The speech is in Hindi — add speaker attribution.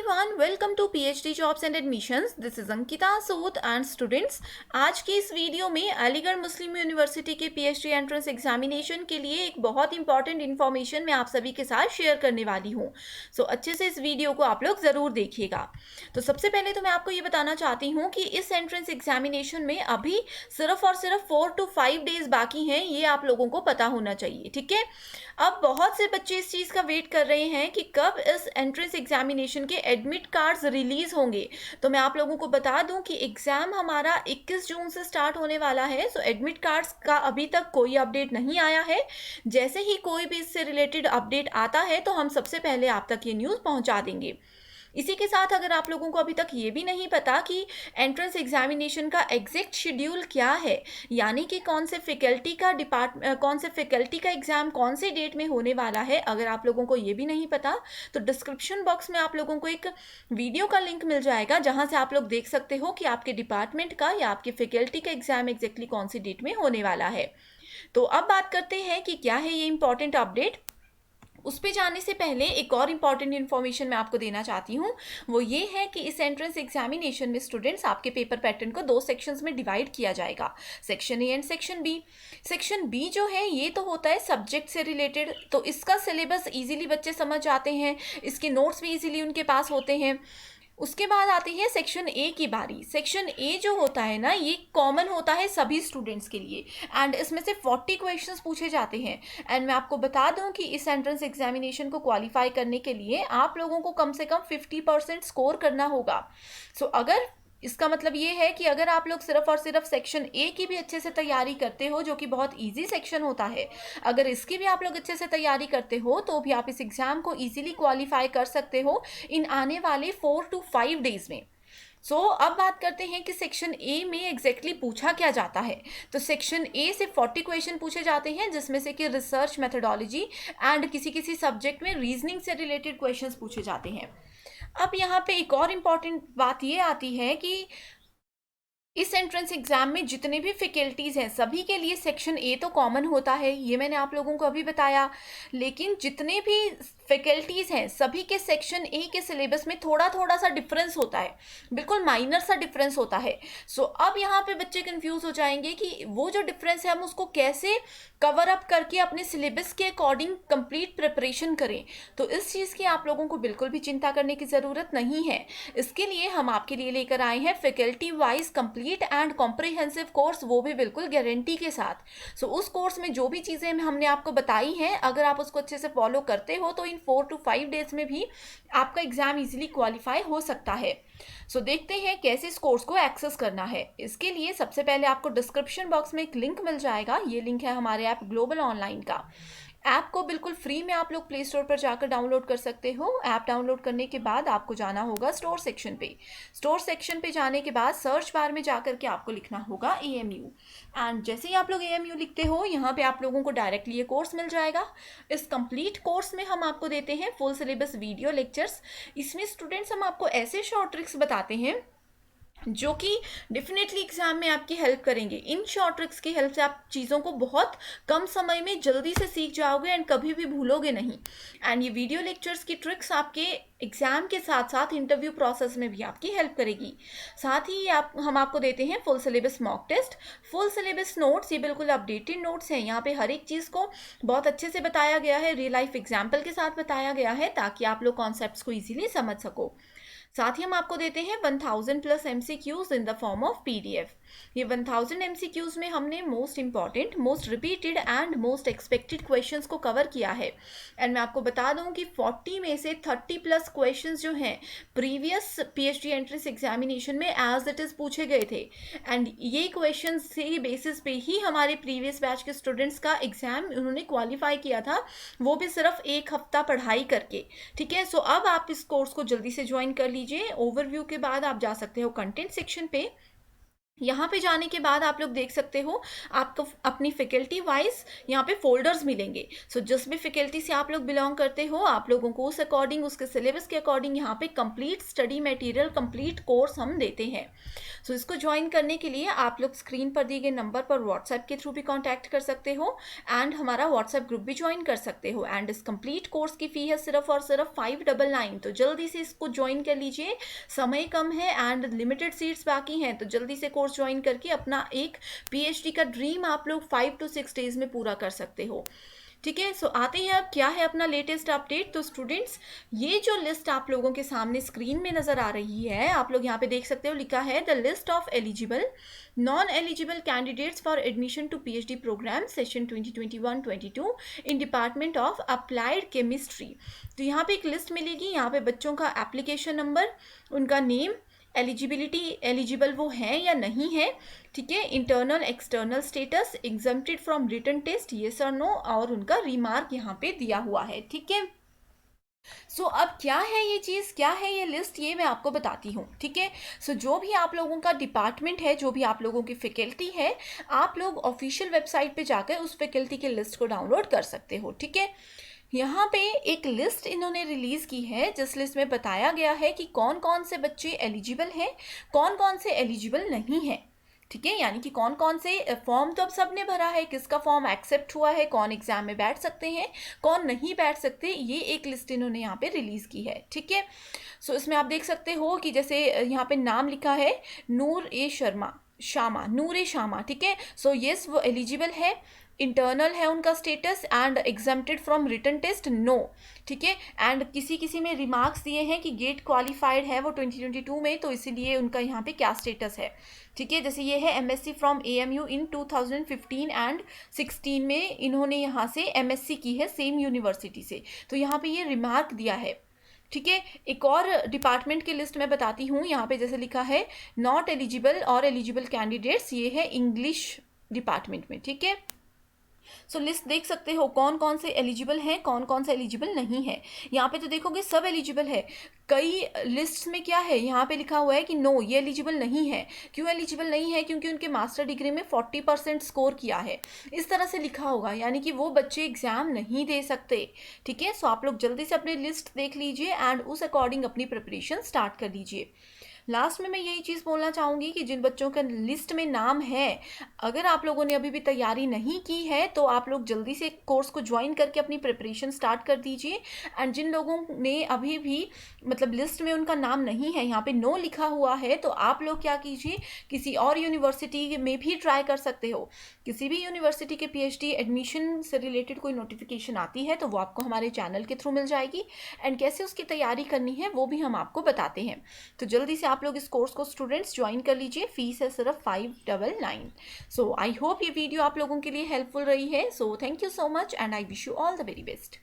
Speaker 1: everyone, welcome to PhD Jobs and Admissions. This is Ankita Sood and students. आज की इस वीडियो में अलीगढ़ मुस्लिम यूनिवर्सिटी के PhD एंट्रेंस एग्जामिनेशन के लिए एक बहुत इंपॉर्टेंट इन्फॉर्मेशन मैं आप सभी के साथ शेयर करने वाली हूँ। सो अच्छे से इस वीडियो को आप लोग ज़रूर देखिएगा। तो सबसे पहले तो मैं आपको ये बताना चाहती हूँ कि इस एंट्रेंस एग्जामिनेशन में अभी सिर्फ और सिर्फ 4 to 5 डेज बाकी हैं, ये आप लोगों को पता होना चाहिए। ठीक है, अब बहुत से बच्चे इस चीज़ का वेट कर रहे हैं कि कब इस एंट्रेंस एग्जामिनेशन के एडमिट कार्ड्स रिलीज़ होंगे। तो मैं आप लोगों को बता दूं कि एग्ज़ाम हमारा 21 जून से स्टार्ट होने वाला है। सो एडमिट कार्ड्स का अभी तक कोई अपडेट नहीं आया है। जैसे ही कोई भी इससे रिलेटेड अपडेट आता है तो हम सबसे पहले आप तक ये न्यूज़ पहुंचा देंगे। इसी के साथ अगर आप लोगों को अभी तक ये भी नहीं पता कि एंट्रेंस एग्जामिनेशन का एग्जैक्ट शेड्यूल क्या है, यानी कि कौन से फैकल्टी का एग्ज़ाम कौन से डेट में होने वाला है, अगर आप लोगों को ये भी नहीं पता तो डिस्क्रिप्शन बॉक्स में आप लोगों को एक वीडियो का लिंक मिल जाएगा, जहाँ से आप लोग देख सकते हो कि आपके डिपार्टमेंट का या आपके फैकल्टी का एग्ज़ाम एग्जैक्टली कौन सी डेट में होने वाला है। तो अब बात करते हैं कि क्या है ये इंपॉर्टेंट अपडेट। उस पे जाने से पहले एक और इम्पॉर्टेंट इन्फॉर्मेशन मैं आपको देना चाहती हूँ। वो ये है कि इस एंट्रेंस एग्जामिनेशन में स्टूडेंट्स आपके पेपर पैटर्न को 2 सेक्शंस में डिवाइड किया जाएगा, section A and section B. Section B जो है ये तो होता है सब्जेक्ट से रिलेटेड, तो इसका सिलेबस इजीली बच्चे समझ जाते हैं, इसके नोट्स भी इजीली उनके पास होते हैं। उसके बाद आती है सेक्शन ए की बारी। सेक्शन ए जो होता है ना, ये कॉमन होता है सभी स्टूडेंट्स के लिए एंड इसमें से 40 क्वेश्चंस पूछे जाते हैं। एंड मैं आपको बता दूं कि इस एंट्रेंस एग्जामिनेशन को क्वालिफाई करने के लिए आप लोगों को कम से कम 50% स्कोर करना होगा। सो अगर इसका मतलब ये है कि अगर आप लोग सिर्फ और सिर्फ सेक्शन ए की भी अच्छे से तैयारी करते हो, जो कि बहुत इजी सेक्शन होता है, अगर इसकी भी आप लोग अच्छे से तैयारी करते हो तो भी आप इस एग्ज़ाम को इजीली क्वालिफाई कर सकते हो इन आने वाले 4 to 5 डेज में। अब बात करते हैं कि सेक्शन ए में एग्जैक्टली पूछा क्या जाता है। तो सेक्शन ए से 40 क्वेश्चन पूछे जाते हैं, जिसमें से कि रिसर्च मेथोडोलॉजी एंड किसी किसी सब्जेक्ट में रीजनिंग से रिलेटेड क्वेश्चंस पूछे जाते हैं। अब यहाँ पे एक और इम्पॉर्टेंट बात ये आती है कि इस एंट्रेंस एग्जाम में जितने भी फैकल्टीज़ हैं सभी के लिए सेक्शन ए तो कॉमन होता है, ये मैंने आप लोगों को अभी बताया। लेकिन जितने भी फैकल्टीज़ हैं सभी के सेक्शन ए के सिलेबस में थोड़ा थोड़ा सा डिफरेंस होता है, बिल्कुल माइनर सा डिफरेंस होता है। अब यहाँ पे बच्चे कंफ्यूज हो जाएंगे कि वो जो डिफरेंस है हम उसको कैसे कवर अप करके अपने सिलेबस के अकॉर्डिंग कंप्लीट प्रिपरेशन करें। तो इस चीज़ की आप लोगों को बिल्कुल भी चिंता करने की ज़रूरत नहीं है। इसके लिए हम आपके लिए लेकर आए हैं faculty wise complete and comprehensive course, वो भी बिल्कुल गारंटी के साथ। उस कोर्स में जो भी चीज़ें हमने आपको बताई हैं, अगर आप उसको अच्छे से फॉलो करते हो तो इन 4 to 5 डेज में भी आपका एग्जाम इजीली क्वालिफाई हो सकता है। देखते हैं कैसे इस कोर्स को एक्सेस करना है। इसके लिए सबसे पहले आपको डिस्क्रिप्शन बॉक्स में एक लिंक मिल जाएगा। ये लिंक है हमारे ऐप ग्लोबल ऑनलाइन का। ऐप को बिल्कुल फ्री में आप लोग प्ले स्टोर पर जाकर डाउनलोड कर सकते हो। ऐप डाउनलोड करने के बाद आपको जाना होगा स्टोर सेक्शन पे। स्टोर सेक्शन पे जाने के बाद सर्च बार में जाकर के आपको लिखना होगा AMU एंड जैसे ही आप लोग AMU लिखते हो, यहाँ पे आप लोगों को डायरेक्टली ये कोर्स मिल जाएगा। इस कंप्लीट कोर्स में हम आपको देते हैं फुल सिलेबस वीडियो लेक्चर्स। इसमें स्टूडेंट्स हम आपको ऐसे शॉर्ट ट्रिक्स बताते हैं जो कि डेफिनेटली एग्जाम में आपकी हेल्प करेंगे। इन शॉर्ट ट्रिक्स की हेल्प से आप चीज़ों को बहुत कम समय में जल्दी से सीख जाओगे एंड कभी भी भूलोगे नहीं। एंड ये वीडियो लेक्चर्स की ट्रिक्स आपके एग्जाम के साथ साथ इंटरव्यू प्रोसेस में भी आपकी हेल्प करेगी। साथ ही हम आपको देते हैं full syllabus mock test, full syllabus notes. ये बिल्कुल अपडेटेड नोट्स हैं। यहाँ पे हर एक चीज़ को बहुत अच्छे से बताया गया है, रियल लाइफ एग्जाम्पल के साथ बताया गया है, ताकि आप लोग कॉन्सेप्ट्स को ईजिली समझ सको। साथ ही हम आपको देते हैं 1000+ MCQs in the form of PDF। ये 1000 MCQs में हमने most important, most repeated and most expected questions को कवर किया है। एंड मैं आपको बता दूं कि 40 में से 30+ क्वेश्चंस जो हैं प्रीवियस PhD एंट्रेंस एग्जामिनेशन में एज इट इज़ पूछे गए थे। एंड ये क्वेश्चंस से बेसिस पे ही हमारे प्रीवियस बैच के स्टूडेंट्स का एग्जाम उन्होंने क्वालिफाई किया था, वो भी सिर्फ 1 हफ्ता पढ़ाई करके। ठीक है, अब आप इस कोर्स को जल्दी से ज्वाइन कर लीजिए। ओवरव्यू के बाद आप जा सकते हो कंटेंट सेक्शन पे। यहाँ पे जाने के बाद आप लोग देख सकते हो आपको अपनी फैकल्टी वाइज यहाँ पे फोल्डर्स मिलेंगे। सो जिस भी फैकल्टी से आप लोग बिलोंग करते हो, आप लोगों को उस अकॉर्डिंग, उसके सिलेबस के अकॉर्डिंग यहाँ पे complete study material, complete course हम देते हैं। सो इसको ज्वाइन करने के लिए आप लोग स्क्रीन पर दिए गए नंबर पर व्हाट्सएप के थ्रू भी कॉन्टैक्ट कर सकते हो एंड हमारा व्हाट्सएप ग्रुप भी ज्वाइन कर सकते हो। एंड इस कंप्लीट कोर्स की फ़ी है सिर्फ और सिर्फ 599। तो जल्दी से इसको ज्वाइन कर लीजिए, समय कम है एंड लिमिटेड सीट्स बाकी हैं। तो जल्दी से कोर्स ज्वाइन करके अपना एक पीएचडी का ड्रीम आप लोग 5 to 6 डेज में पूरा कर सकते हो। ठीक है, सो आते हैं अब क्या है अपना लेटेस्ट अपडेट। तो स्टूडेंट्स, ये जो लिस्ट आप लोगों के सामने स्क्रीन में नजर आ रही है, आप लोग यहाँ पे देख सकते हो, लिखा है the list of eligible non eligible candidates for admission to PhD programme session 2021-22 in department of applied chemistry. तो यहाँ पे एक लिस्ट मिलेगी, यहाँ पे बच्चों का एप्लीकेशन नंबर, उनका नेम, एलिजिबिलिटी, एलिजिबल वो हैं या नहीं है, ठीक है, internal external status, exempted from written test, yes और नो, और उनका रिमार्क यहाँ पे दिया हुआ है। ठीक है, सो अब क्या है ये चीज़, क्या है ये लिस्ट, ये मैं आपको बताती हूँ। ठीक है, सो जो भी आप लोगों का डिपार्टमेंट है, जो भी आप लोगों की फैकल्टी है, आप लोग ऑफिशियल वेबसाइट पे जाकर उस फैकल्टी के लिस्ट को डाउनलोड कर सकते हो। ठीक है, यहाँ पे एक लिस्ट इन्होंने रिलीज़ की है, जिस लिस्ट में बताया गया है कि कौन कौन से बच्चे एलिजिबल हैं, कौन कौन से एलिजिबल नहीं हैं। ठीक है, यानी कि कौन कौन से फॉर्म तो अब सब ने भरा है, किसका फॉर्म एक्सेप्ट हुआ है, कौन एग्जाम में बैठ सकते हैं, कौन नहीं बैठ सकते, ये एक लिस्ट इन्होंने यहाँ पे रिलीज़ की है। ठीक है, सो इसमें आप देख सकते हो कि जैसे यहाँ पे नाम लिखा है नूर ए शामा, नूर ए शामा। ठीक है, सो येस वो एलिजिबल है, इंटरनल है उनका status, and exempted from written test, no. ठीक है, एंड किसी किसी में रिमार्क्स दिए हैं कि गेट क्वालिफाइड है वो 2022 में, तो इसीलिए उनका यहाँ पे क्या स्टेटस है। ठीक है, जैसे ये है MSc from AMU in 2015 and 16 में इन्होंने यहाँ से एमएससी की है सेम यूनिवर्सिटी से, तो यहाँ पे ये रिमार्क दिया है। ठीक है, एक और डिपार्टमेंट की लिस्ट मैं बताती हूँ, यहाँ पे जैसे लिखा है नॉट एलिजिबल और एलिजिबल कैंडिडेट्स, ये है इंग्लिश डिपार्टमेंट में। ठीक है, सो लिस्ट देख सकते हो कौन कौन से एलिजिबल हैं, कौन कौन से एलिजिबल नहीं है। यहाँ पे तो देखोगे सब एलिजिबल है, कई लिस्ट में क्या है, यहाँ पे लिखा हुआ है कि नो ये एलिजिबल नहीं है। क्यों एलिजिबल नहीं है? क्योंकि उनके मास्टर डिग्री में 40% स्कोर किया है, इस तरह से लिखा होगा, यानी कि वो बच्चे एग्जाम नहीं दे सकते। ठीक है, सो आप लोग जल्दी से अपनी लिस्ट देख लीजिए एंड उस अकॉर्डिंग अपनी प्रिपरेशन स्टार्ट कर लीजिए। लास्ट में मैं यही चीज़ बोलना चाहूँगी कि जिन बच्चों का लिस्ट में नाम है, अगर आप लोगों ने अभी भी तैयारी नहीं की है तो आप लोग जल्दी से कोर्स को ज्वाइन करके अपनी प्रिपरेशन स्टार्ट कर दीजिए। एंड जिन लोगों ने अभी भी मतलब लिस्ट में उनका नाम नहीं है, यहाँ पे नो लिखा हुआ है, तो आप लोग क्या कीजिए, किसी और यूनिवर्सिटी में भी ट्राई कर सकते हो। किसी भी यूनिवर्सिटी के पीएचडी एडमिशन से रिलेटेड कोई नोटिफिकेशन आती है तो वो आपको हमारे चैनल के थ्रू मिल जाएगी, एंड कैसे उसकी तैयारी करनी है वो भी हम आपको बताते हैं। तो जल्दी से आप लोग इस कोर्स को स्टूडेंट्स ज्वाइन कर लीजिए, फीस है सिर्फ 599। सो आई होप ये वीडियो आप लोगों के लिए हेल्पफुल रही है। So thank you so much and I wish you all the very best.